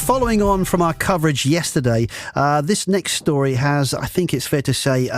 following on from our coverage yesterday, this next story has, I think it's fair to say,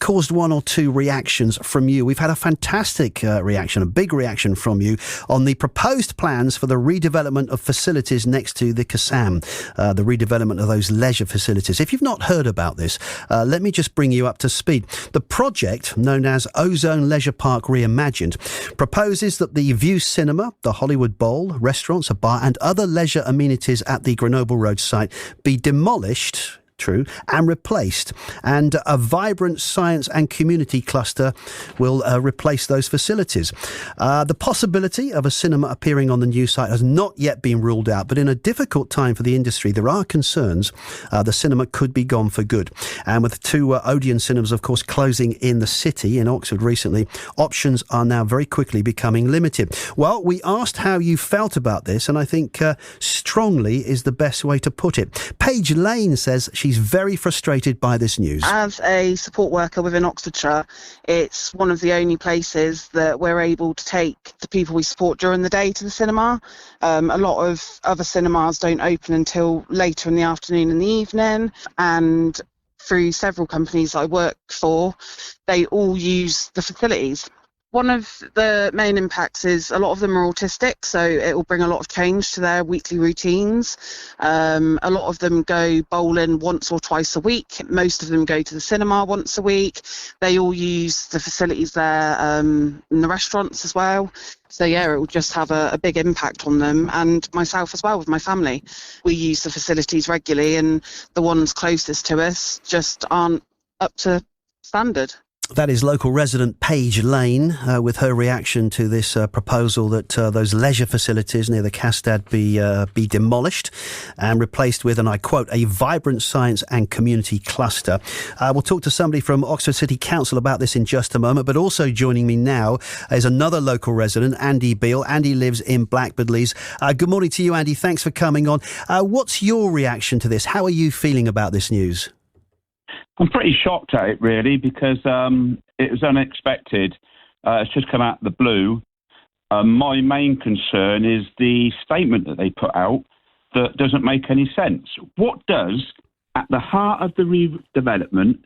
caused one or two reactions from you. We've had a fantastic reaction, a big reaction from you on the proposed plans for the redevelopment of facilities next to the Kassam, the redevelopment of those leisure facilities. If you've not heard about this, let me just bring you up to speed. The project, known as OZONE Leisure Park Reimagined, proposes that the View Cinema, the Hollywood Bowl, restaurants, a bar and other leisure amenities at the Grenoble Road site be demolished, true, and replaced. And a vibrant science and community cluster will replace those facilities. The possibility of a cinema appearing on the new site has not yet been ruled out, but in a difficult time for the industry, there are concerns the cinema could be gone for good. And with two Odeon cinemas, of course, closing in the city, in Oxford recently, options are now very quickly becoming limited. Well, we asked how you felt about this, and I think strongly is the best way to put it. Paige Lane says she's very frustrated by this news. As a support worker within Oxfordshire, it's one of the only places that we're able to take the people we support during the day to the cinema. A lot of other cinemas don't open until later in the afternoon and the evening, and through several companies I work for, they all use the facilities. One of the main impacts is a lot of them are autistic, so it will bring a lot of change to their weekly routines. A lot of them go bowling once or twice a week. Most of them go to the cinema once a week. They all use the facilities there in the restaurants as well. So yeah, it will just have a big impact on them, and myself as well with my family. We use the facilities regularly, and the ones closest to us just aren't up to standard. That is local resident Paige Lane with her reaction to this proposal that those leisure facilities near the Castad be demolished and replaced with, and I quote, a vibrant science and community cluster. We'll talk to somebody from Oxford City Council about this in just a moment, but also joining me now is another local resident, Andy Beale. Andy lives in Blackbird-Leys. Good morning to you, Andy. Thanks for coming on. What's your reaction to this? How are you feeling about this news? I'm pretty shocked at it, really, because it was unexpected. It's just come out of the blue. My main concern is the statement that they put out that doesn't make any sense. What does, at the heart of the redevelopment,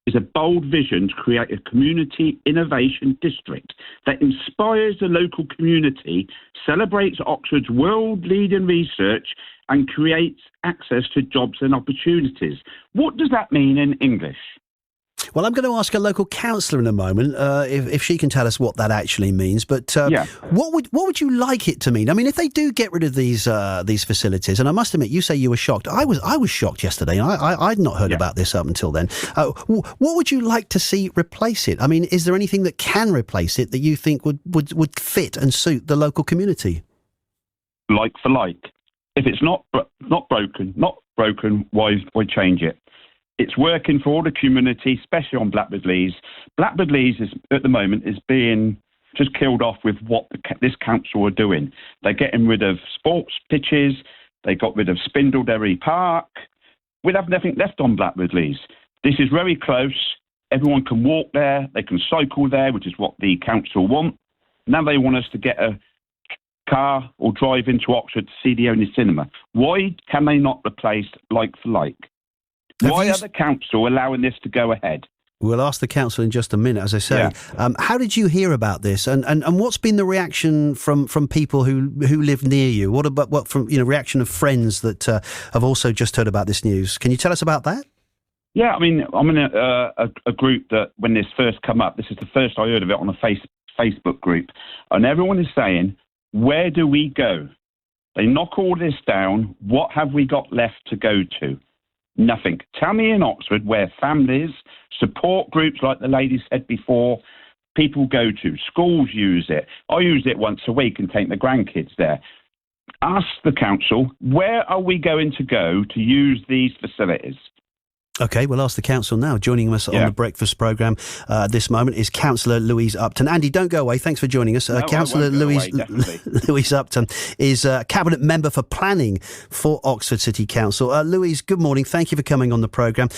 is a bold vision to create a community innovation district that inspires the local community, celebrates Oxford's world-leading research, and creates access to jobs and opportunities. What does that mean in English? Well, I'm going to ask a local councillor in a moment if she can tell us what that actually means. But what would you like it to mean? I mean, if they do get rid of these facilities, and I must admit, you say you were shocked. I was shocked yesterday. I'd not heard about this up until then. What would you like to see replace it? I mean, is there anything that can replace it that you think would fit and suit the local community? Like for like. If it's not broken, why change it? It's working for all the community, especially on Blackbird-Leys. Blackbird-Leys is at the moment is being just killed off with what this council are doing. They're getting rid of sports pitches. They got rid of Spindleberry Park. We'll have nothing left on Blackbird-Leys. This is very close. Everyone can walk there. They can cycle there, which is what the council want. Now they want us to get a car or drive into Oxford to see the only cinema. Why can they not replace like for like? Why are the council allowing this to go ahead? We'll ask the council in just a minute, as I say. Yeah. How did you hear about this, and what's been the reaction from people who live near you? What from reaction of friends that have also just heard about this news? Can you tell us about that? Yeah, I mean, I'm in a group that when this first come up, this is the first I heard of it on a Facebook group, and everyone is saying, where do we go? They knock all this down. What have we got left to go to? Nothing. Tell me in Oxford where families, support groups like the lady said before, people go to. Schools use it. I use it once a week and take the grandkids there. Ask the council, where are we going to go to use these facilities? OK, we'll ask the council now. Joining us on the breakfast programme this moment is Councillor Louise Upton. Andy, don't go away. Thanks for joining us. Councillor Louise Upton is Cabinet Member for Planning for Oxford City Council. Louise, good morning. Thank you for coming on the programme.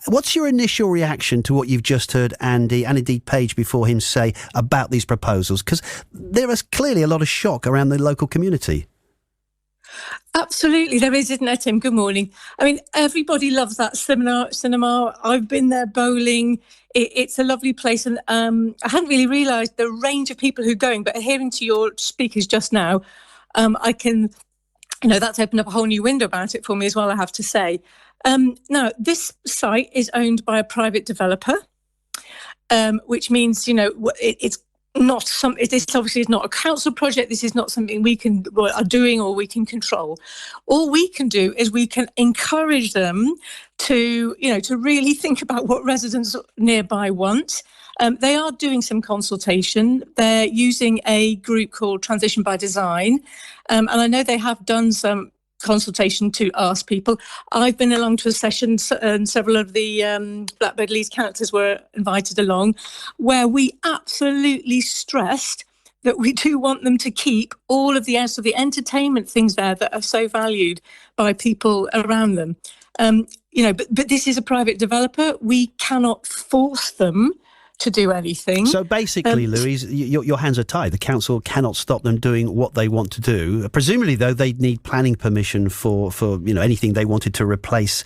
What's your initial reaction to what you've just heard Andy, and indeed Paige before him, say about these proposals? Because there is clearly a lot of shock around the local community. Absolutely, there is, isn't there, Tim? Good morning. I mean, everybody loves that cinema. I've been there bowling. It's a lovely place. And I hadn't really realised the range of people who are going, but hearing to your speakers just now, I can, that's opened up a whole new window about it for me as well, I have to say. Now, this site is owned by a private developer, which means, it's not this obviously is not a council project. This is not something we are doing or we can control. All we can do is we can encourage them to really think about what residents nearby want. They are doing some consultation. They're using a group called Transition by Design, and I know they have done some consultation to ask people. I've been along to a session, and several of the Blackbird Leys councillors were invited along, where we absolutely stressed that we do want them to keep all of the entertainment things there that are so valued by people around them. But this is a private developer. We cannot force them to do anything. So basically, Louise, your hands are tied. The council cannot stop them doing what they want to do. Presumably, though, they'd need planning permission for anything they wanted to replace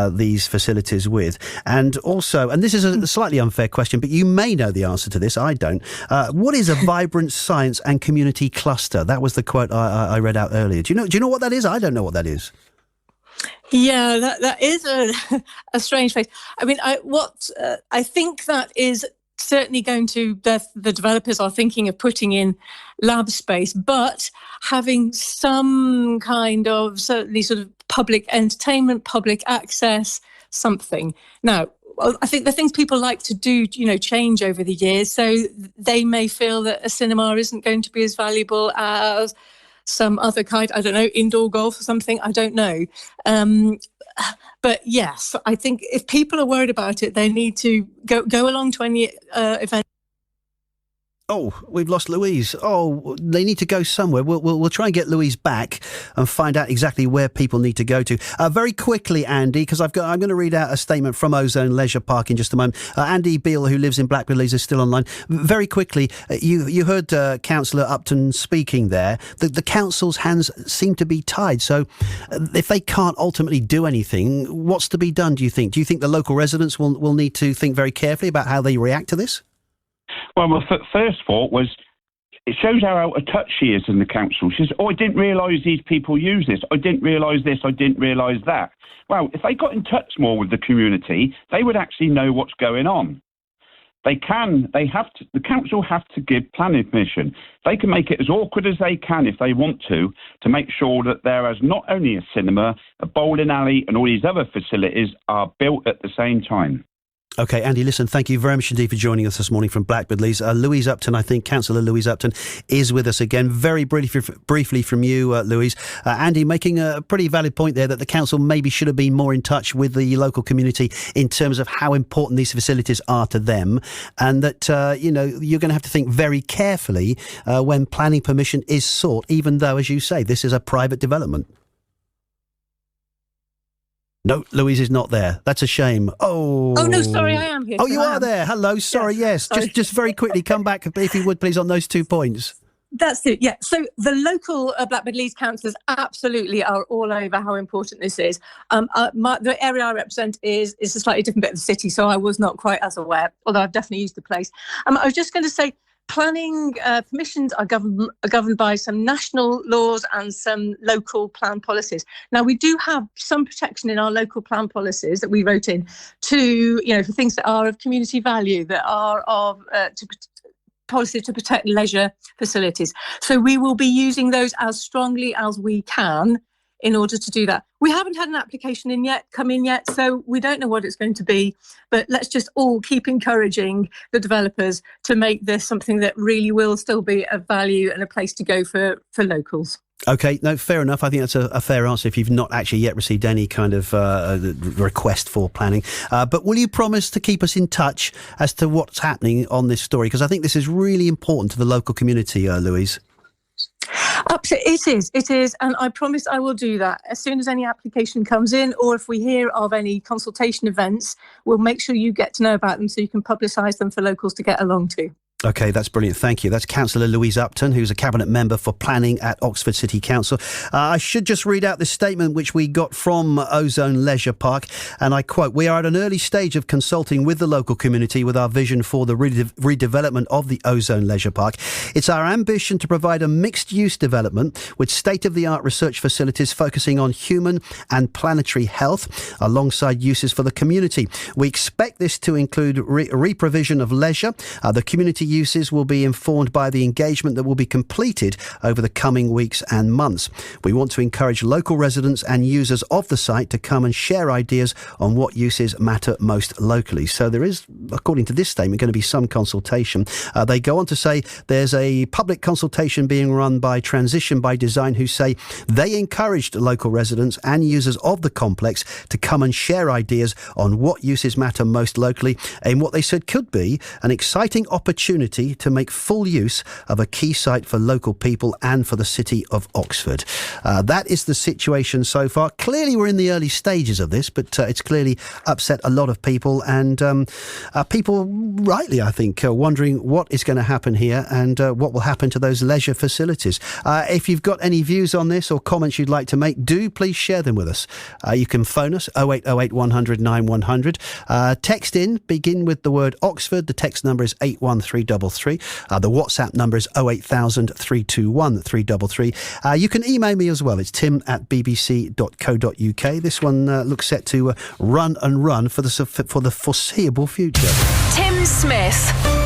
these facilities with. And also, and this is a slightly unfair question, but you may know the answer to this. I don't. What is a vibrant science and community cluster? That was the quote I read out earlier. Do you know what that is? I don't know what that is. Yeah, that is a strange place. I mean, I think that is certainly going to, the developers are thinking of putting in lab space, but having some kind of certainly sort of public entertainment, public access, something. Now, I think the things people like to do, change over the years. So they may feel that a cinema isn't going to be as valuable as some other kind, I don't know, indoor golf or something, I don't know. But yes, I think if people are worried about it, they need to go along to any event. Oh, we've lost Louise. Oh, they need to go somewhere. We'll try and get Louise back and find out exactly where people need to go to. Very quickly, Andy, because I'm going to read out a statement from Ozone Leisure Park in just a moment. Andy Beale, who lives in Blackbird Leys, is still online. Very quickly, you heard Councillor Upton speaking there. The council's hands seem to be tied. So if they can't ultimately do anything, what's to be done, do you think? Do you think the local residents will need to think very carefully about how they react to this? Well, my first thought was, it shows how out of touch she is in the council. She says, I didn't realise these people use this. I didn't realise this. I didn't realise that. Well, if they got in touch more with the community, they would actually know what's going on. The council have to give planning permission. They can make it as awkward as they can if they want to make sure that there is not only a cinema, a bowling alley and all these other facilities are built at the same time. OK, Andy, listen, thank you very much indeed for joining us this morning from Blackbird Leys. Louise Upton, I think, Councillor Louise Upton, is with us again. Very briefly from you, Louise. Andy, making a pretty valid point there that the council maybe should have been more in touch with the local community in terms of how important these facilities are to them, and that, you're going to have to think very carefully when planning permission is sought, even though, as you say, this is a private development. No, Louise is not there. That's a shame. Oh, no, sorry, I am here. Oh, you are there. Hello. Sorry, yes. Sorry. Just very quickly, come back, if you would, please, on those 2 points. That's it, yeah. So the local Blackbird Leys councillors absolutely are all over how important this is. The area I represent is a slightly different bit of the city, so I was not quite as aware, although I've definitely used the place. I was just going to say, planning permissions are governed by some national laws and some local plan policies. Now, we do have some protection in our local plan policies that we wrote in to, for things that are of community value, that are of policy to protect leisure facilities. So we will be using those as strongly as we can in order to do that. We haven't had an application come in yet, so we don't know what it's going to be. But let's just all keep encouraging the developers to make this something that really will still be of value and a place to go for locals. OK, no, fair enough. I think that's a fair answer if you've not actually yet received any kind of request for planning. But will you promise to keep us in touch as to what's happening on this story? Because I think this is really important to the local community, Louise. Absolutely, it is, and I promise I will do that as soon as any application comes in, or if we hear of any consultation events, we'll make sure you get to know about them so you can publicise them for locals to get along to. OK, that's brilliant. Thank you. That's Councillor Louise Upton, who's a Cabinet Member for Planning at Oxford City Council. I should just read out this statement which we got from Ozone Leisure Park, and I quote, "We are at an early stage of consulting with the local community with our vision for the redevelopment of the Ozone Leisure Park. It's our ambition to provide a mixed-use development with state-of-the-art research facilities focusing on human and planetary health alongside uses for the community. We expect this to include re-provision of leisure. The community uses will be informed by the engagement that will be completed over the coming weeks and months. We want to encourage local residents and users of the site to come and share ideas on what uses matter most locally." So there is, according to this statement, going to be some consultation. They go on to say there's a public consultation being run by Transition by Design, who say they encouraged local residents and users of the complex to come and share ideas on what uses matter most locally in what they said could be an exciting opportunity to make full use of a key site for local people and for the city of Oxford. That is the situation so far. Clearly, we're in the early stages of this, but it's clearly upset a lot of people, and people, rightly, I think, wondering what is going to happen here and what will happen to those leisure facilities. If you've got any views on this or comments you'd like to make, do please share them with us. You can phone us 0808 100 9100. Text in, begin with the word Oxford. The text number is 81333. The WhatsApp number is 08000 321 333. You can email me as well. It's tim@bbc.co.uk. This one looks set to run and run for the foreseeable future. Tim Smith.